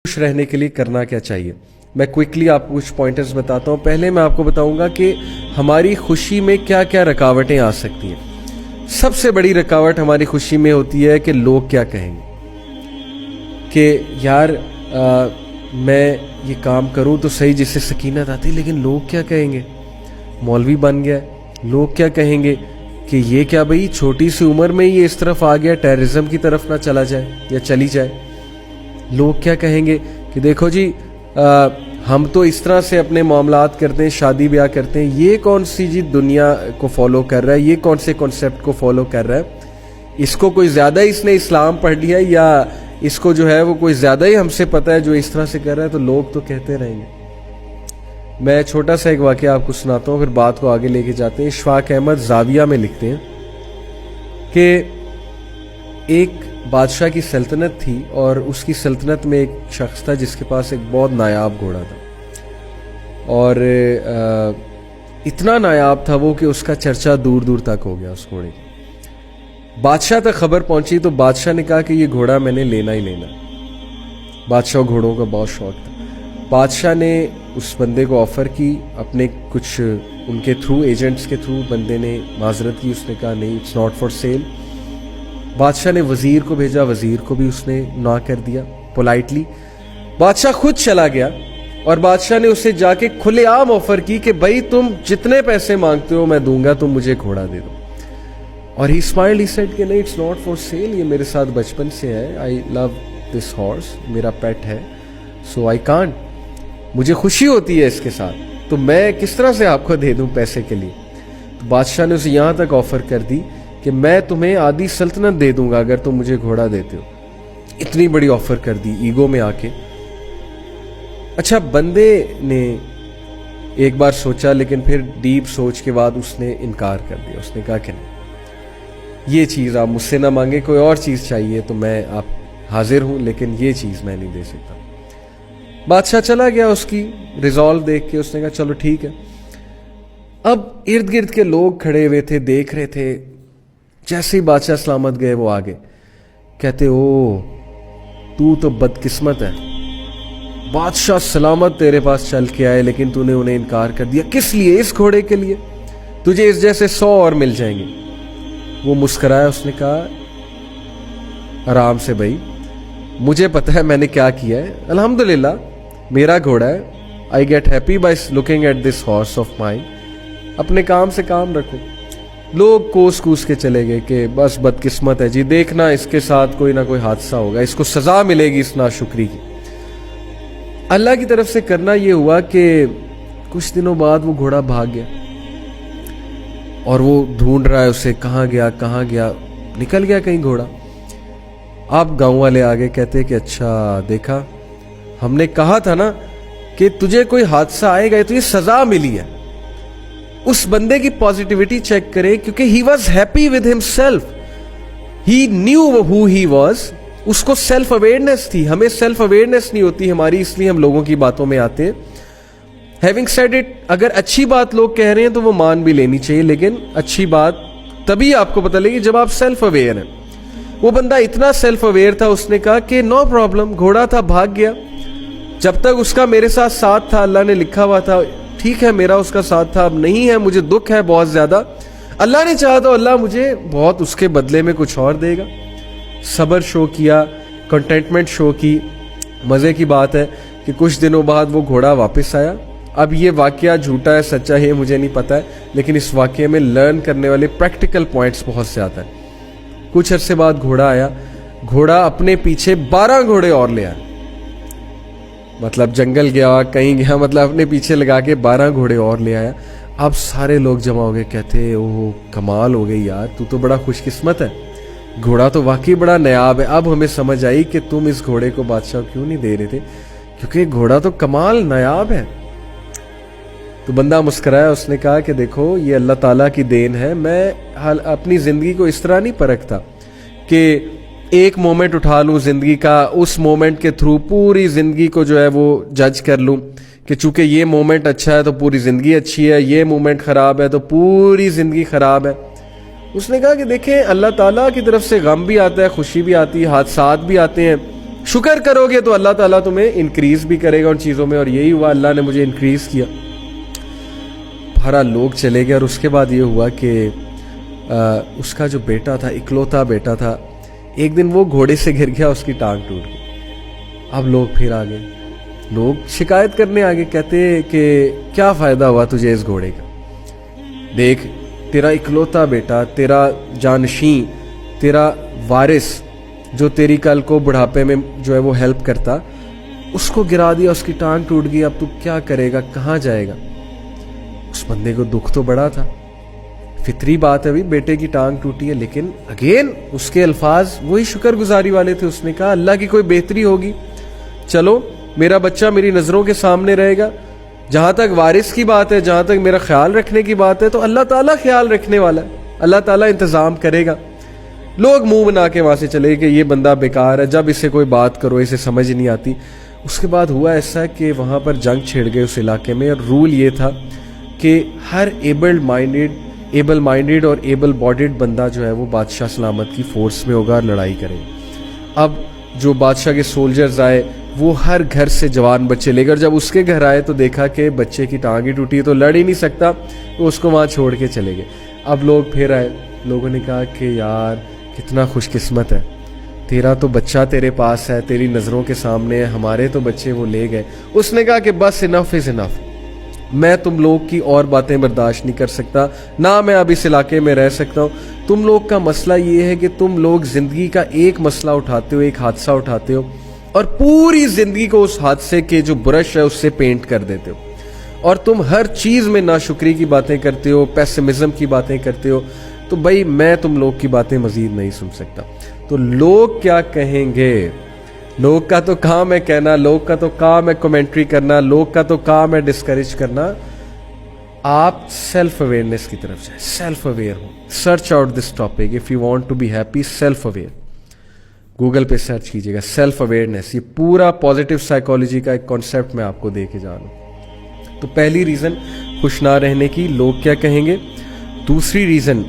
खुश रहने के लिए करना क्या चाहिए। मैं क्विकली आपको कुछ पॉइंटर्स बताता हूँ। पहले मैं आपको बताऊंगा कि हमारी खुशी में क्या क्या रुकावटें आ सकती हैं। सबसे बड़ी रुकावट हमारी खुशी में होती है कि लोग क्या कहेंगे, कि यार मैं ये काम करूँ तो सही जिससे सकीनत आती, लेकिन लोग क्या कहेंगे। मौलवी बन गया, लोग क्या कहेंगे कि ये क्या भाई छोटी सी उम्र में ये इस तरफ आ गया, टेररिज्म की तरफ ना चला जाए या चली जाए। लोग क्या कहेंगे कि देखो जी हम तो इस तरह से अपने मामलात करते हैं, शादी ब्याह करते हैं, ये कौन सी जी दुनिया को फॉलो कर रहा है, ये कौन से कॉन्सेप्ट को फॉलो कर रहा है। इसको कोई ज़्यादा ही इसने इस्लाम पढ़ लिया या इसको जो है वो कोई ज़्यादा ही हमसे पता है जो इस तरह से कर रहा है। तो लोग तो कहते रहेंगे। मैं छोटा सा एक वाक़या आपको सुनाता हूँ, फिर बात को आगे लेके जाते हैं। इशफाक अहमद ज़ाविया में लिखते हैं कि एक बादशाह की सल्तनत थी और उसकी सल्तनत में एक शख्स था जिसके पास एक बहुत नायाब घोड़ा था, और इतना नायाब था वो कि उसका चर्चा दूर दूर तक हो गया उस घोड़े की। बादशाह तक खबर पहुंची तो बादशाह ने कहा कि ये घोड़ा मैंने लेना ही लेना। बादशाह घोड़ों का बहुत शौक था। बादशाह ने उस बंदे को ऑफ़र की, अपने कुछ उनके थ्रू, एजेंट्स के थ्रू। बंदे ने माजरत की, उसने कहा नहीं, इट्स नॉट फॉर सेल। बादशाह ने वजीर को भेजा, वजीर को भी उसने ना कर दिया पोलाइटली। बादशाह खुद चला गया और बादशाह ने उससे जाके खुलेआम ऑफर की कि भाई तुम जितने पैसे मांगते हो मैं दूंगा, तुम मुझे घोड़ा दे दो। और ही स्माइल्ड, ही सेड कि नहीं, इट्स नॉट फॉर सेल, ये मेरे साथ बचपन से है, आई लव दिस हॉर्स, मेरा पेट है, सो आई कांट, मुझे खुशी होती है इसके साथ, तो मैं किस तरह से आपको दे दूं पैसे के लिए। तो बादशाह ने उसे यहां तक ऑफर कर दी कि मैं तुम्हें आधी सल्तनत दे दूंगा अगर तुम मुझे घोड़ा देते हो। इतनी बड़ी ऑफर कर दी ईगो में आके। अच्छा, बंदे ने एक बार सोचा, लेकिन फिर डीप सोच के बाद उसने इनकार कर दिया। उसने कहा कि नहीं, ये चीज़ आप मुझसे ना मांगे, कोई और चीज़ चाहिए तो मैं आप हाजिर हूं, लेकिन ये चीज़ मैं नहीं दे सकता। बादशाह चला गया, उसकी रिजॉल्व देख के उसने कहा चलो ठीक है। अब इर्द गिर्द के लोग खड़े हुए थे, देख रहे थे। जैसे ही बादशाह सलामत गए वो आगे कहते, ओ तू तो बदकिस्मत है, बादशाह सलामत तेरे पास चल के आए लेकिन तूने उन्हें इनकार कर दिया। किस लिए? इस घोड़े के लिए, तुझे इस जैसे 100 और मिल जाएंगे। वो मुस्कुराया, उसने कहा आराम से भाई, मुझे पता है मैंने क्या किया है, अल्हम्दुलिल्लाह मेरा घोड़ा है, I get happy by looking at this horse of mine, अपने काम से काम रखो। लोग कोस कूस के चले गए कि बस बदकिस्मत है जी, देखना इसके साथ कोई ना कोई हादसा होगा, इसको सजा मिलेगी इस नाशुक्री की। अल्लाह की तरफ से करना ये हुआ कि कुछ दिनों बाद वो घोड़ा भाग गया और वो ढूंढ रहा है उसे, कहाँ गया, निकल गया कहीं घोड़ा। आप गांव वाले आगे कहते कि अच्छा देखा, हमने कहा था ना कि तुझे कोई हादसा आएगा तो ये सजा मिली है। उस बंदे की पॉजिटिविटी चेक करें, क्योंकि he was happy with himself, he knew who he was, उसको सेल्फ अवेयरनेस थी। हमें सेल्फ अवेयरनेस नहीं होती हमारी, इसलिए हम लोगों की बातों में आते हैं। हैविंग सेड इट, अगर अच्छी बात लोग कह रहे हैं तो वो मान भी लेनी चाहिए, लेकिन अच्छी बात तभी आपको पता लगी जब आप सेल्फ अवेयर हैं। वो बंदा इतना सेल्फ अवेयर था, उसने कहा कि नो प्रॉब्लम, घोड़ा था भाग गया, जब तक उसका मेरे साथ साथ था, अल्लाह ने लिखा हुआ था, ठीक है मेरा उसका साथ था, अब नहीं है, मुझे दुख है बहुत ज्यादा, अल्लाह ने चाहा तो अल्लाह मुझे बहुत उसके बदले में कुछ और देगा। सब्र शो किया, कंटेंटमेंट शो की। मजे की बात है कि कुछ दिनों बाद वो घोड़ा वापस आया। अब ये वाकया झूठा है सच्चा है मुझे नहीं पता है, लेकिन इस वाकये में लर्न करने वाले प्रैक्टिकल पॉइंट्स बहुत से आता है। कुछ अरसे बाद घोड़ा आया, घोड़ा अपने पीछे 12 घोड़े और ले आया, मतलब जंगल गया कहीं गया, मतलब अपने पीछे लगा के 12 घोड़े और ले आया। अब सारे लोग जमा हो गए, कहते ओह कमाल हो गई यार, तू तो बड़ा खुशकिस्मत है, घोड़ा तो वाकई बड़ा नायाब है। अब हमें समझ आई कि तुम इस घोड़े को बादशाह क्यों नहीं दे रहे थे, क्योंकि घोड़ा तो कमाल नायाब है। तो बंदा मुस्कुराया, उसने कहा कि देखो ये अल्लाह ताला की देन है, मैं अपनी ज़िंदगी को इस तरह नहीं परखता कि एक मोमेंट उठा लूं जिंदगी का, उस मोमेंट के थ्रू पूरी जिंदगी को जो है वो जज कर लूं कि चूंकि ये मोमेंट अच्छा है तो पूरी जिंदगी अच्छी है, ये मोमेंट खराब है तो पूरी जिंदगी खराब है। उसने कहा कि देखें अल्लाह ताला की तरफ से गम भी आता है, खुशी भी आती है, हादसात भी आते हैं, शुक्र करोगे तो अल्लाह ताला तुम्हें इंक्रीज भी करेगा उन चीज़ों में, और यही हुआ, अल्लाह ने मुझे इंक्रीज किया। हरा लोग चले गए, और उसके बाद ये हुआ कि उसका जो बेटा था, इकलौता बेटा था, एक दिन वो घोड़े से गिर गया, उसकी टांग टूट गई। अब लोग फिर आ गए, लोग शिकायत करने आ गए, कहते कि क्या फ़ायदा हुआ तुझे इस घोड़े का, देख तेरा इकलौता बेटा, तेरा जानशीं, तेरा वारिस, जो तेरी कल को बुढ़ापे में जो है वो हेल्प करता, उसको गिरा दिया, उसकी टांग टूट गई, अब तू क्या करेगा, कहाँ जाएगा। उस बंदे को दुख तो बड़ा था, फितरी बात है, अभी बेटे की टांग टूटी है, लेकिन अगेन उसके अल्फाज वही शुक्रगुजारी वाले थे। उसने कहा अल्लाह की कोई बेहतरी होगी, चलो मेरा बच्चा मेरी नज़रों के सामने रहेगा, जहाँ तक वारिस की बात है, जहाँ तक मेरा ख्याल रखने की बात है, तो अल्लाह ताला ख्याल रखने वाला है, अल्लाह ताला इंतज़ाम करेगा। लोग मुंह बना के वहाँ से चले कि ये बंदा बेकार है, जब इससे कोई बात करो इसे समझ नहीं आती। उसके बाद हुआ ऐसा कि वहाँ पर जंग छिड़ गई उस इलाके में, और रूल ये था कि हर एबल माइंडेड और एबल बॉडीड बंदा जो है वो बादशाह सलामत की फोर्स में होगा और लड़ाई करेगा। अब जो बादशाह के सोल्जर्स आए वो हर घर से जवान बच्चे लेकर, जब उसके घर आए तो देखा कि बच्चे की टांग ही टूटी है, तो लड़ ही नहीं सकता, तो उसको वहाँ छोड़ के चले गए। अब लोग फिर आए, लोगों ने कहा कि यार कितना खुशकिस्मत है, तेरा तो बच्चा तेरे पास है, तेरी नज़रों के सामने है, हमारे तो बच्चे वो ले गए। उसने कहा कि बस इनफ इज़ इनफ, मैं तुम लोग की और बातें बर्दाश्त नहीं कर सकता, ना मैं अब इस इलाके में रह सकता हूँ। तुम लोग का मसला ये है कि तुम लोग ज़िंदगी का एक मसला उठाते हो, एक हादसा उठाते हो, और पूरी ज़िंदगी को उस हादसे के जो ब्रश है उससे पेंट कर देते हो, और तुम हर चीज़ में नाशुक्री की बातें करते हो, पेसिमिज्म की बातें करते हो। तो भाई मैं तुम लोग की बातें मज़ीद नहीं सुन सकता। तो लोग क्या कहेंगे, लोग का तो काम है कहना, लोग का तो काम है कमेंट्री करना, लोग का तो काम है डिस्करेज करना। आप सेल्फ अवेयरनेस की तरफ जाए, सेल्फ अवेयर हो, search out this topic if you want to be happy. Self aware Google पे सर्च कीजिएगा, सेल्फ अवेयरनेस, ये पूरा पॉजिटिव साइकोलॉजी का एक कॉन्सेप्ट मैं आपको दे के जा रहा हूँ। तो पहली रीज़न खुश ना रहने की, लोग क्या कहेंगे। दूसरी reason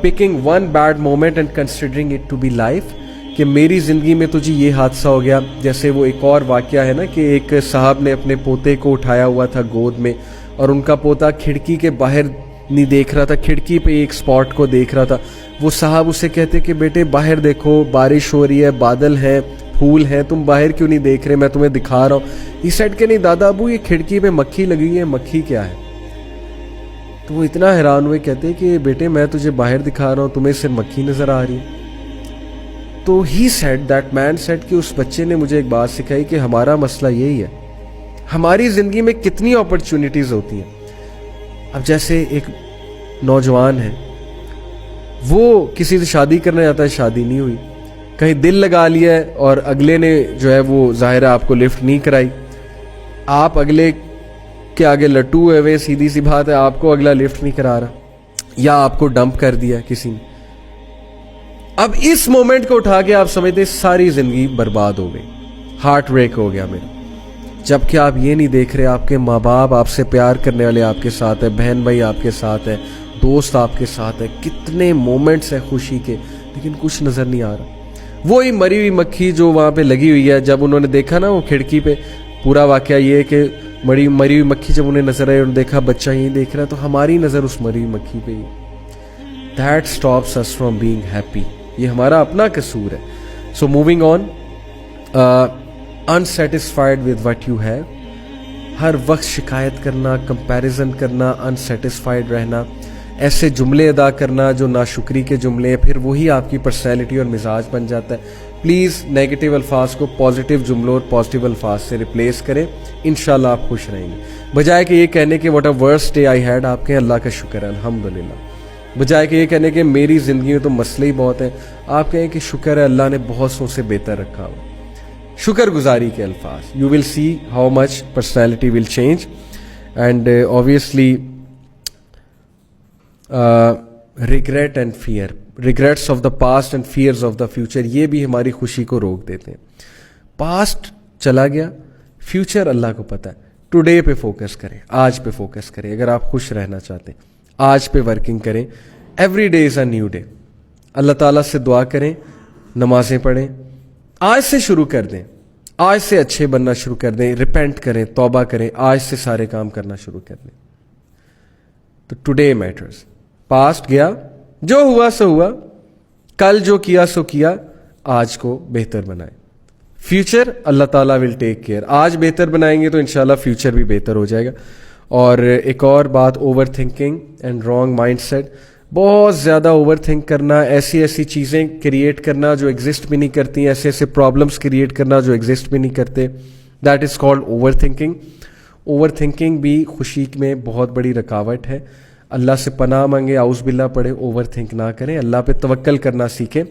picking one bad moment and considering it to be life, कि मेरी ज़िंदगी में तो जी ये हादसा हो गया। जैसे वो एक और वाक़या है ना कि एक साहब ने अपने पोते को उठाया हुआ था गोद में, और उनका पोता खिड़की के बाहर नहीं देख रहा था, खिड़की पे एक स्पॉट को देख रहा था। वो साहब उसे कहते कि बेटे बाहर देखो, बारिश हो रही है, बादल हैं, फूल हैं, तुम बाहर क्यों नहीं देख रहे, मैं तुम्हें दिखा रहा हूँ। ही सेड कि नहीं दादा अबू, ये खिड़की पे मक्खी लगी है, मक्खी क्या है। तो वो इतना हैरान हुए, कहते कि बेटे मैं तुझे बाहर दिखा रहा हूँ, तुम्हें सिर्फ मक्खी नज़र आ रही है। तो he said, that man said कि उस बच्चे ने मुझे एक बात सिखाई कि हमारा मसला यही है, हमारी ज़िंदगी में कितनी अपॉर्चुनिटीज़ होती हैं। अब जैसे एक नौजवान है, वो किसी से शादी करने जाता है, शादी नहीं हुई, कहीं दिल लगा लिया है, और अगले ने जो है वो ज़ाहिर है आपको लिफ्ट नहीं कराई, आप अगले के आगे लट्टू हुए हुए, सीधी सी बात है, आपको अगला लिफ्ट नहीं करा रहा, या आपको डंप कर दिया किसी ने। अब इस मोमेंट को उठा के आप समझते सारी जिंदगी बर्बाद हो गई, हार्ट ब्रेक हो गया मेरा। जबकि आप ये नहीं देख रहे, आपके माँ बाप आपसे प्यार करने वाले आपके साथ है, बहन भाई आपके साथ है, दोस्त आपके साथ है, कितने मोमेंट्स हैं खुशी के, लेकिन कुछ नज़र नहीं आ रहा। वही मरी हुई मक्खी जो वहाँ पे लगी हुई है, जब उन्होंने देखा ना वो खिड़की पे, पूरा वाकया ये है कि मरी हुई मक्खी जब उन्हें नजर आई, उन्होंने देखा बच्चा यहीं देख रहा है, तो हमारी नज़र उस मरी हुई मक्खी पे ही। That stops us from being happy, ये हमारा अपना कसूर है। So moving on, unsatisfied with what you have, हर वक्त शिकायत करना, कंपैरिजन करना, अनसेटिस्फाइड रहना, ऐसे जुमले अदा करना जो नाशुक्री के जुमले हैं, फिर वही आपकी पर्सनैलिटी और मिजाज बन जाता है। प्लीज़ नेगेटिव अल्फाज को पॉजिटिव जुमलों और पॉजिटिव अल्फाज से रिप्लेस करें, इंशाल्लाह आप खुश रहेंगे। बजाय कि ये कहने के what a worst day I had, आप कहें अल्लाह का शुक्र है अल्हम्दुलिल्लाह। बजाय कि ये कहने के मेरी ज़िंदगी में तो मसले ही बहुत हैं, आप कहें कि शुक्र है अल्लाह ने बहुत सौ से बेहतर रखा हो। शुक्रगुजारी के अल्फाज, you will see how much personality will change. And obviously regret and fear, regrets of the past and fears of the future, ये भी हमारी खुशी को रोक देते हैं। पास्ट चला गया, फ्यूचर अल्लाह को पता है। टुडे पे फोकस करें, आज पे फोकस करें। अगर आप खुश रहना चाहते हैं, आज पे वर्किंग करें। Every day is a new day. अल्लाह ताला से दुआ करें, नमाजें पढ़ें, آج سے شروع کر دیں, آج سے اچھے بننا شروع کر دیں, ریپینٹ کریں, توبہ کریں, آج سے سارے کام کرنا شروع کر دیں. تو ٹوڈے میٹرز. پاسٹ گیا, جو ہوا سو ہوا, کل جو کیا سو کیا, آج کو بہتر بنائیں. فیوچر اللہ تعالیٰ ول ٹیک کیئر. آج بہتر بنائیں گے تو انشاءاللہ فیوچر بھی بہتر ہو جائے گا. اور ایک اور بات, overthinking and wrong mindset. بہت زیادہ اوور تھنک کرنا, ایسی ایسی چیزیں کریٹ کرنا جو ایگزسٹ بھی نہیں کرتی, ایسے ایسے پرابلمس کریٹ کرنا جو ایگزسٹ بھی نہیں کرتے, that is called over thinking. Over thinking بھی خوشی میں بہت بڑی رکاوٹ ہے. اللہ سے پناہ مانگے, اعوذ باللہ پڑھے, اوور تھنک نہ کریں, اللہ پہ توکل کرنا سیکھیں.